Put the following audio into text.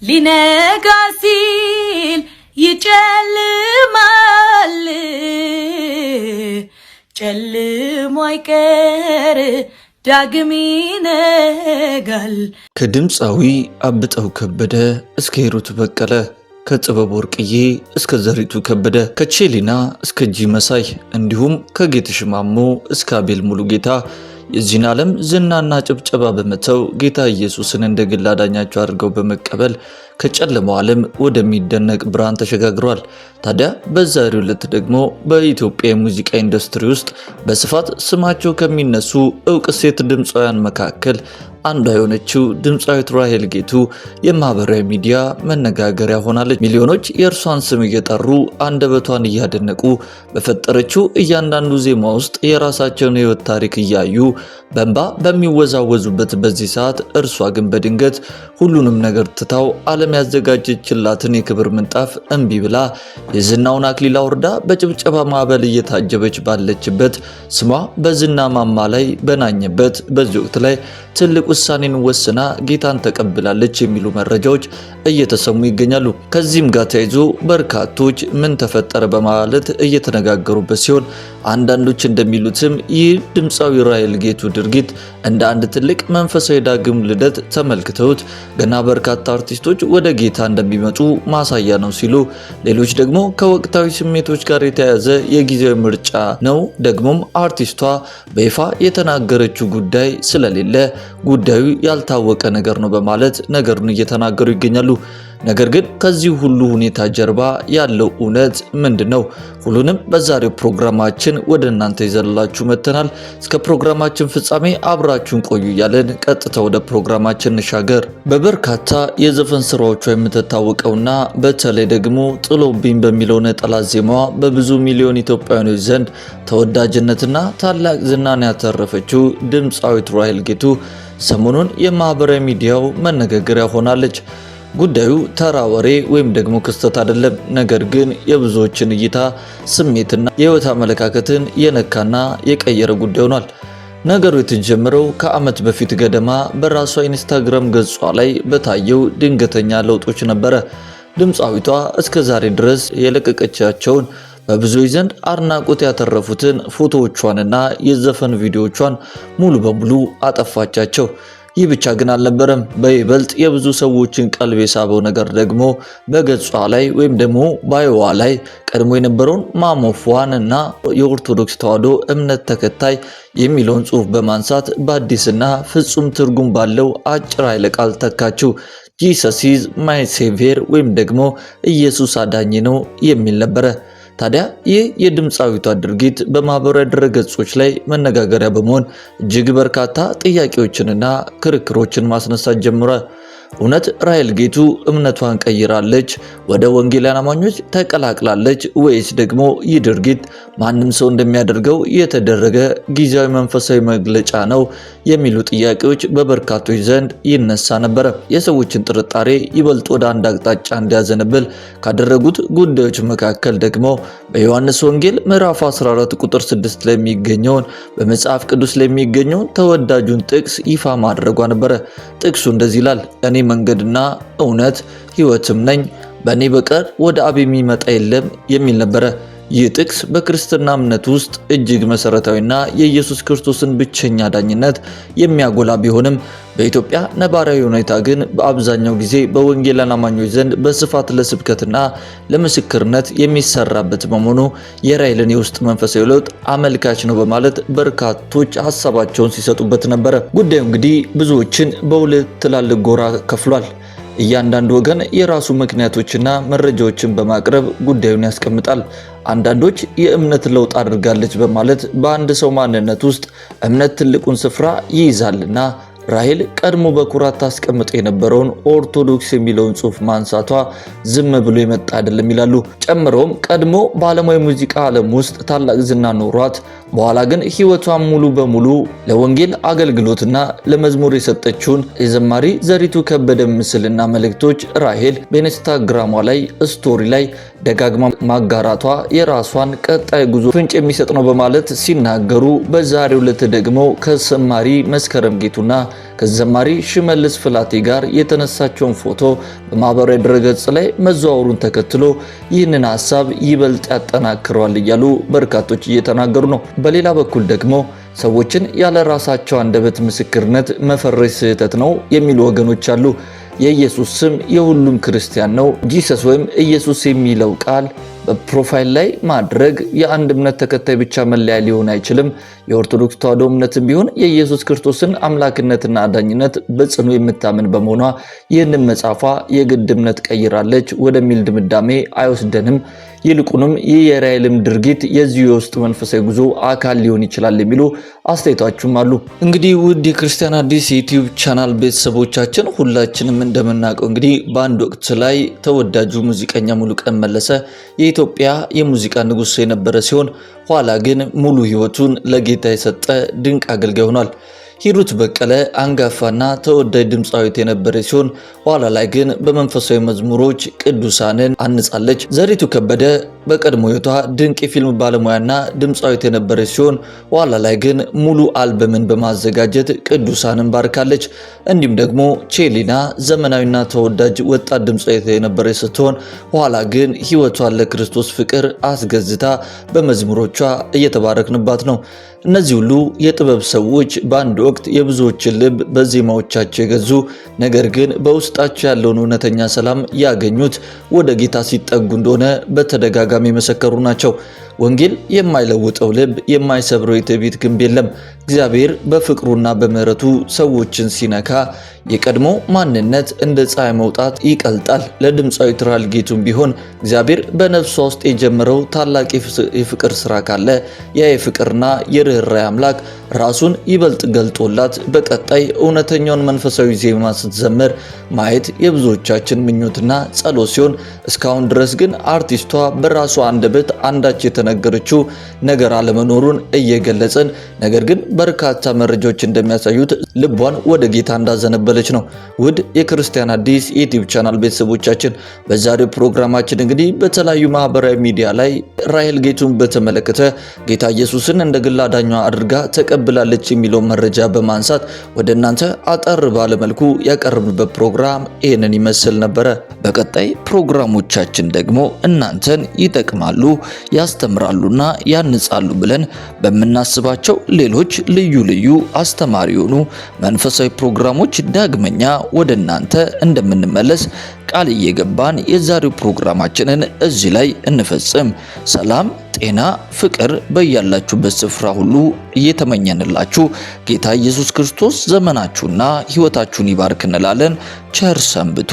ሊነጋ ሲል ይጨልማል ጨልሞ አይቀር ዳግም ይነጋል። ከድምፃዊ አብጠው ከበደ እስከ ሂሩት በቀለ፣ ከጥበብ ወርቅዬ እስከ ዘሪቱ ከበደ፣ ከቼሊና እስከ ጂ መሳይ እንዲሁም ከጌትሽ ማሞ እስከ አቤል ሙሉጌታ የዚህን ዓለም ዝናና ጭብጨባ በመተው ጌታ ኢየሱስን እንደ ግል አዳኛቸው አድርገው በመቀበል ከጨለማው ዓለም ወደሚደነቅ ብርሃን ተሸጋግረዋል። ታዲያ በዛሬው ዕለት ደግሞ በኢትዮጵያ የሙዚቃ ኢንዱስትሪ ውስጥ በስፋት ስማቸው ከሚነሱ ዕውቅ ሴት ድምፃውያን መካከል አንዷ የሆነችው ድምፃዊት ራሔል ጌቱ የማህበራዊ ሚዲያ መነጋገሪያ ሆናለች። ሚሊዮኖች የእርሷን ስም እየጠሩ አንደበቷን እያደነቁ በፈጠረችው እያንዳንዱ ዜማ ውስጥ የራሳቸውን የህይወት ታሪክ እያዩ በእንባ በሚወዛወዙበት በዚህ ሰዓት እርሷ ግን በድንገት ሁሉንም ነገር ትታው ዓለም ያዘጋጀችላትን የክብር ምንጣፍ እምቢ ብላ የዝናውን አክሊል አውርዳ በጭብጨባ ማዕበል እየታጀበች ባለችበት ስሟ በዝና ማማ ላይ በናኘበት በዚህ ወቅት ላይ ትልቅ ውሳኔን ወስና ጌታን ተቀብላለች የሚሉ መረጃዎች እየተሰሙ ይገኛሉ። ከዚህም ጋር ተያይዞ በርካቶች ምን ተፈጠረ በማለት እየተነጋገሩበት ሲሆን አንዳንዶች እንደሚሉትም ይህ ድምፃዊ ራሔል ጌቱ ድርጊት እንደ አንድ ትልቅ መንፈሳዊ ዳግም ልደት ተመልክተውት ገና በርካታ አርቲስቶች ወደ ጌታ እንደሚመጡ ማሳያ ነው ሲሉ፣ ሌሎች ደግሞ ከወቅታዊ ስሜቶች ጋር የተያያዘ የጊዜያዊ ምርጫ ነው፣ ደግሞም አርቲስቷ በይፋ የተናገረችው ጉዳይ ስለሌለ ጉዳዩ ያልታወቀ ነገር ነው በማለት ነገሩን እየተናገሩ ይገኛሉ። ነገር ግን ከዚህ ሁሉ ሁኔታ ጀርባ ያለው እውነት ምንድነው? ሁሉንም በዛሬው ፕሮግራማችን ወደ እናንተ ይዘላችሁ መተናል። እስከ ፕሮግራማችን ፍጻሜ አብራችሁን ቆዩ እያለን ቀጥታ ወደ ፕሮግራማችን እንሻገር። በበርካታ የዘፈን ስራዎቿ የምትታወቀውና በተለይ ደግሞ ጥሎብኝ በሚለው ነጠላ ዜማዋ በብዙ ሚሊዮን ኢትዮጵያውያኖች ዘንድ ተወዳጅነትና ታላቅ ዝናን ያተረፈችው ድምፃዊት ራሔል ጌቱ ሰሞኑን የማህበራዊ ሚዲያው መነጋገሪያ ሆናለች። ጉዳዩ ተራ ወሬ ወይም ደግሞ ክስተት አይደለም። ነገር ግን የብዙዎችን እይታ፣ ስሜትና የህይወት አመለካከትን የነካና የቀየረ ጉዳይ ሆኗል። ነገሩ የተጀመረው ከዓመት በፊት ገደማ በራሷ ኢንስታግራም ገጿ ላይ በታየው ድንገተኛ ለውጦች ነበረ። ድምፃዊቷ እስከ ዛሬ ድረስ የለቀቀቻቸውን በብዙዎች ዘንድ አድናቆት ያተረፉትን ፎቶዎቿንና የዘፈን ቪዲዮዎቿን ሙሉ በሙሉ አጠፋቻቸው። ይህ ብቻ ግን አልነበረም። በይበልጥ የብዙ ሰዎችን ቀልብ የሳበው ነገር ደግሞ በገጿ ላይ ወይም ደግሞ ባዮዋ ላይ ቀድሞ የነበረውን ማሞፏን እና የኦርቶዶክስ ተዋሕዶ እምነት ተከታይ የሚለውን ጽሑፍ በማንሳት በአዲስና ፍጹም ትርጉም ባለው አጭር ኃይለ ቃል ተካችው። ጂሰስ ኢዝ ማይ ሴቪየር ወይም ደግሞ ኢየሱስ አዳኝ ነው የሚል ነበረ። ታዲያ ይህ የድምፃዊቷ ድርጊት በማህበራዊ ድረገጾች ላይ መነጋገሪያ በመሆን እጅግ በርካታ ጥያቄዎችንና ክርክሮችን ማስነሳት ጀምሯል። እውነት ራሔል ጌቱ እምነቷን ቀይራለች? ወደ ወንጌላውያን አማኞች ተቀላቅላለች? ወይስ ደግሞ ይህ ድርጊት ማንም ሰው እንደሚያደርገው የተደረገ ጊዜያዊ መንፈሳዊ መግለጫ ነው የሚሉ ጥያቄዎች በበርካቶች ዘንድ ይነሳ ነበረ። የሰዎችን ጥርጣሬ ይበልጥ ወደ አንድ አቅጣጫ እንዲያዘነብል ካደረጉት ጉዳዮች መካከል ደግሞ በዮሐንስ ወንጌል ምዕራፍ 14 ቁጥር 6 ላይ የሚገኘውን በመጽሐፍ ቅዱስ ላይ የሚገኘውን ተወዳጁን ጥቅስ ይፋ ማድረጓ ነበረ። ጥቅሱ እንደዚህ ይላል፣ እኔ መንገድና እውነት ሕይወትም ነኝ፣ በእኔ በቀር ወደ አብ የሚመጣ የለም የሚል ነበረ። ይህ ጥቅስ በክርስትና እምነት ውስጥ እጅግ መሰረታዊና የኢየሱስ ክርስቶስን ብቸኛ ዳኝነት የሚያጎላ ቢሆንም በኢትዮጵያ ነባራዊ ሁኔታ ግን በአብዛኛው ጊዜ በወንጌላውያን አማኞች ዘንድ በስፋት ለስብከትና ለምስክርነት የሚሰራበት በመሆኑ የራሔልን የውስጥ መንፈሳዊ ለውጥ አመልካች ነው በማለት በርካቶች ሀሳባቸውን ሲሰጡበት ነበረ። ጉዳዩ እንግዲህ ብዙዎችን በሁለት ትላልቅ ጎራ ከፍሏል። እያንዳንዱ ወገን የራሱ ምክንያቶችና መረጃዎችን በማቅረብ ጉዳዩን ያስቀምጣል። አንዳንዶች የእምነት ለውጥ አድርጋለች በማለት በአንድ ሰው ማንነት ውስጥ እምነት ትልቁን ስፍራ ይይዛልና ራሔል ቀድሞ በኩራት ታስቀምጥ የነበረውን ኦርቶዶክስ የሚለውን ጽሑፍ ማንሳቷ ዝም ብሎ የመጣ አይደለም ይላሉ። ጨምሮም ቀድሞ በዓለማዊ ሙዚቃ ዓለም ውስጥ ታላቅ ዝና ኖሯት በኋላ ግን ሕይወቷን ሙሉ በሙሉ ለወንጌል አገልግሎትና ለመዝሙር የሰጠችውን የዘማሪ ዘሪቱ ከበደ ምስልና መልእክቶች ራሔል በኢንስታግራሟ ላይ ስቶሪ ላይ ደጋግማ ማጋራቷ የራሷን ቀጣይ ጉዞ ፍንጭ የሚሰጥ ነው በማለት ሲናገሩ፣ በዛሬው ዕለት ደግሞ ከዘማሪ መስከረም ጌቱና ከዘማሪ ሽመልስ ፍላቴ ጋር የተነሳቸውን ፎቶ በማህበራዊ ድረገጽ ላይ መዘዋወሩን ተከትሎ ይህንን ሐሳብ ይበልጥ ያጠናክረዋል እያሉ በርካቶች እየተናገሩ ነው። በሌላ በኩል ደግሞ ሰዎችን ያለ ራሳቸው አንደበት ምስክርነት መፈረጅ ስህተት ነው የሚሉ ወገኖች አሉ። የኢየሱስ ስም የሁሉም ክርስቲያን ነው። ጂሰስ ወይም ኢየሱስ የሚለው ቃል በፕሮፋይል ላይ ማድረግ የአንድ እምነት ተከታይ ብቻ መለያ ሊሆን አይችልም። የኦርቶዶክስ ተዋሕዶ እምነትም ቢሆን የኢየሱስ ክርስቶስን አምላክነትና አዳኝነት በጽኑ የምታምን በመሆኗ ይህንን መጻፏ የግድ እምነት ቀይራለች ወደሚል ድምዳሜ አይወስደንም። ይልቁንም ይህ የራሔልም ድርጊት የዚሁ የውስጥ መንፈሳዊ ጉዞ አካል ሊሆን ይችላል የሚሉ አስተያየቶችም አሉ። እንግዲህ ውድ የክርስቲያን አዲስ የዩቲዩብ ቻናል ቤተሰቦቻችን ሁላችንም እንደምናውቀው እንግዲህ በአንድ ወቅት ላይ ተወዳጁ ሙዚቀኛ ሙሉቀን መለሰ የኢትዮጵያ የሙዚቃ ንጉሥ የነበረ ሲሆን ኋላ ግን ሙሉ ሕይወቱን ለጌታ የሰጠ ድንቅ አገልጋይ ሆኗል። ሂሩት በቀለ አንጋፋና ተወዳጅ ድምፃዊት የነበረ ሲሆን ኋላ ላይ ግን በመንፈሳዊ መዝሙሮች ቅዱሳንን አንጻለች። ዘሪቱ ከበደ በቀድሞ ሕይወቷ ድንቅ የፊልም ባለሙያና ድምፃዊት የነበረች ሲሆን ኋላ ላይ ግን ሙሉ አልበምን በማዘጋጀት ቅዱሳንን ባርካለች። እንዲሁም ደግሞ ቼሊና ዘመናዊና ተወዳጅ ወጣት ድምፃዊት የነበረች ስትሆን ኋላ ግን ሕይወቷን ለክርስቶስ ፍቅር አስገዝታ በመዝሙሮቿ እየተባረክንባት ነው። እነዚህ ሁሉ የጥበብ ሰዎች በአንድ ወቅት የብዙዎችን ልብ በዜማዎቻቸው የገዙ ነገር ግን በውስጣቸው ያለውን እውነተኛ ሰላም ያገኙት ወደ ጌታ ሲጠጉ እንደሆነ በተደጋጋሚ የመሰከሩ ናቸው። ወንጌል የማይለውጠው ልብ የማይሰብረው የትዕቢት ግንብ የለም። እግዚአብሔር በፍቅሩና በምሕረቱ ሰዎችን ሲነካ የቀድሞ ማንነት እንደ ፀሐይ መውጣት ይቀልጣል። ለድምፃዊት ራሔል ጌቱም ቢሆን እግዚአብሔር በነፍሷ ውስጥ የጀመረው ታላቅ የፍቅር ስራ ካለ ያ የፍቅርና የርኅራኄ አምላክ ራሱን ይበልጥ ገልጦላት በቀጣይ እውነተኛውን መንፈሳዊ ዜማ ስትዘምር ማየት የብዙዎቻችን ምኞትና ጸሎት ሲሆን እስካሁን ድረስ ግን አርቲስቷ በራሷ አንደበት አንዳች የተነገረችው ነገር አለመኖሩን እየገለጸን ነገር ግን በርካታ መረጃዎች እንደሚያሳዩት ልቧን ወደ ጌታ እንዳዘነበለች ነው። ውድ የክርስቲያን አዲስ የዩቲዩብ ቻናል ቤተሰቦቻችን በዛሬው ፕሮግራማችን እንግዲህ በተለያዩ ማህበራዊ ሚዲያ ላይ ራሔል ጌቱን በተመለከተ ጌታ ኢየሱስን እንደ ግል አዳኟ አድርጋ ተቀብላለች የሚለው መረጃ በማንሳት ወደ እናንተ አጠር ባለመልኩ ያቀርብንበት ፕሮግራም ይህንን ይመስል ነበረ። በቀጣይ ፕሮግራሞቻችን ደግሞ እናንተን ይጠቅማሉ፣ ያስተምራሉና ያንጻሉ ብለን በምናስባቸው ሌሎች ልዩ ልዩ አስተማሪ የሆኑ መንፈሳዊ ፕሮግራሞች ዳግመኛ ወደ እናንተ እንደምንመለስ ቃል እየገባን የዛሬው ፕሮግራማችንን እዚህ ላይ እንፈጽም። ሰላም፣ ጤና፣ ፍቅር በያላችሁበት ስፍራ ሁሉ እየተመኘንላችሁ ጌታ ኢየሱስ ክርስቶስ ዘመናችሁና ሕይወታችሁን ይባርክ እንላለን። ቸር ሰንብቱ።